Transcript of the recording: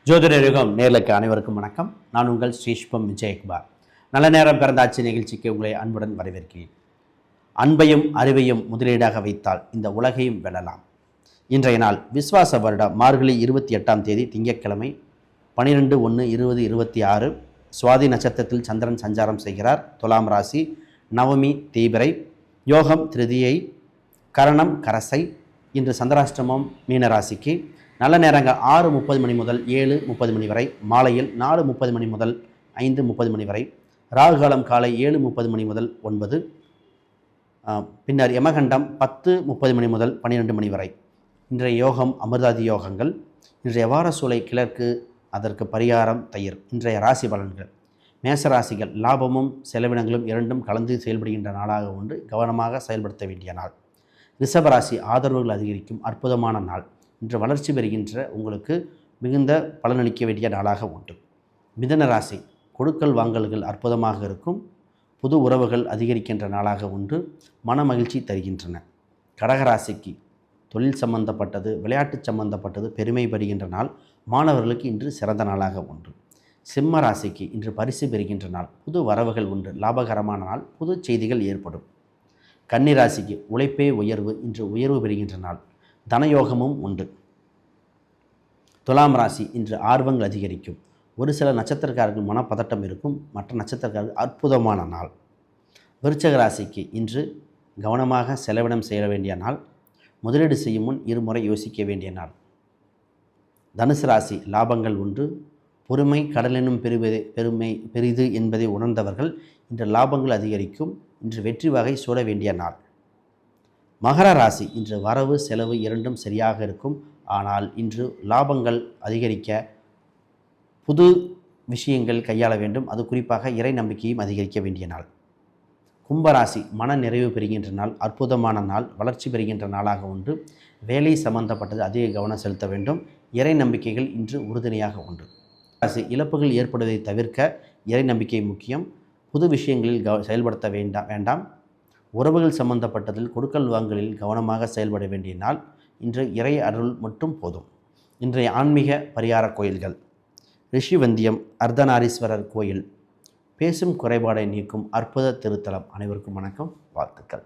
ஜோதிட யுகம் நேர்களுக்கு அனைவருக்கும் வணக்கம். நான் உங்கள் ஸ்ரீஷ்பம் விஜயகுமார். நல்ல நேரம் பிறந்தாட்சி நிகழ்ச்சிக்கு உங்களை அன்புடன் வரவேற்கிறேன். அன்பையும் அறிவையும் முதலீடாக வைத்தால் இந்த உலகையும் வெல்லலாம். இன்றைய நாள் விஸ்வாச வருடம் மார்கழி 28ஆம் தேதி திங்கட்கிழமை 12/1/2026 சுவாதி நட்சத்திரத்தில் சந்திரன் சஞ்சாரம் செய்கிறார். துலாம் ராசி, நவமி தேய்பிறை, யோகம் திருதியை, கரணம் கரசை. இன்று சந்திராஷ்டமம் மீனராசிக்கு. நல்ல நேரங்கள் 6:30 மணி முதல் 7:30 மணி வரை, மாலையில் 4:30 மணி முதல் 5:30 மணி வரை, ராகுகாலம் காலை 7:30 மணி முதல் 9, பின்னர் யமகண்டம் 10:30 மணி முதல் 12 மணி வரை. இன்றைய யோகம் அமிர்தாதி யோகங்கள். இன்றைய வார சூலை கிழக்கு, அதற்கு பரிகாரம் தயிர். இன்றைய ராசி பலன்கள். மேசராசிகள் லாபமும் செலவினங்களும் இரண்டும் கலந்து செயல்படுகின்ற நாளாக உண்டு. கவனமாக செயல்படுத்த வேண்டிய நாள். ரிஷபராசி ஆதரவுகள் அதிகரிக்கும் அற்புதமான நாள். இன்று வளர்ச்சி பெறுகின்ற உங்களுக்கு மிகுந்த பலனளிக்க வேண்டிய நாளாக உண்டு. மிதுன ராசி கொடுக்கல் வாங்கல்கள் அற்புதமாக இருக்கும். புது உறவுகள் அதிகரிக்கின்ற நாளாக உண்டு. மன மகிழ்ச்சி தருகின்றன. கடகராசிக்கு தொழில் சம்பந்தப்பட்டது, விளையாட்டு சம்பந்தப்பட்டது பெருமை பெறுகின்ற நாள். மாணவர்களுக்கு இன்று சிறந்த நாளாக உண்டு. சிம்ம ராசிக்கு இன்று பரிசு பெறுகின்ற நாள். புது வரவுகள் உண்டு. லாபகரமான நாள். புது செய்திகள் ஏற்படும். கன்னிராசிக்கு உழைப்பே உயர்வு. இன்று உயர்வு பெறுகின்ற நாள். தனயோகமும் உண்டு. துலாம் ராசி இன்று ஆர்வங்கள் அதிகரிக்கும். ஒரு சில நட்சத்திரக்காரர்கள் மனப்பதட்டம் இருக்கும். மற்ற நட்சத்திரக்காரர்கள் அற்புதமான நாள். விருச்சிக ராசிக்கு இன்று கவனமாக செலவினம் செய்ய வேண்டிய நாள். முதலீடு செய்யும் முன் இருமுறை யோசிக்க வேண்டிய நாள். தனுசு ராசி லாபங்கள் உண்டு. பொறுமை கடலெனும் பெரிது என்பதை உணர்ந்தவர்கள் இன்று லாபங்கள் அதிகரிக்கும். இன்று வெற்றி வகை சூட வேண்டிய நாள். மகர ராசி இன்று வரவு செலவு இரண்டும் சரியாக இருக்கும். ஆனால் இன்று லாபங்கள் அதிகரிக்க புது விஷயங்கள் கையாள வேண்டும். அது குறிப்பாக இறை நம்பிக்கையும் அதிகரிக்க வேண்டிய நாள். கும்பராசி மன நிறைவு பெறுகின்ற நாள். அற்புதமான நாள். வளர்ச்சி பெறுகின்ற நாளாக உண்டு. வேலை சம்பந்தப்பட்டது அதிக கவனம் செலுத்த வேண்டும். இறை நம்பிக்கைகள் இன்று உறுதுணையாக உண்டு. ராசி இழப்புகள் ஏற்படுவதை தவிர்க்க இறை நம்பிக்கை முக்கியம். புது விஷயங்களில் செயல்படுத்த வேண்டாம். உறவுகள் சம்பந்தப்பட்டதில் கொடுக்கல் வாங்கலில் கவனமாக செயல்பட வேண்டிய நாள். இன்று இறை அருள் மட்டும் போதும். இன்றைய ஆன்மீக பரிகார கோயில்கள். ரிஷிவந்தியம் அர்த்தநாரீஸ்வரர் கோயில் பேசும் குறைபாடை நீக்கும் அற்புத திருத்தலம். அனைவருக்கும் வணக்கம், வாழ்த்துக்கள்.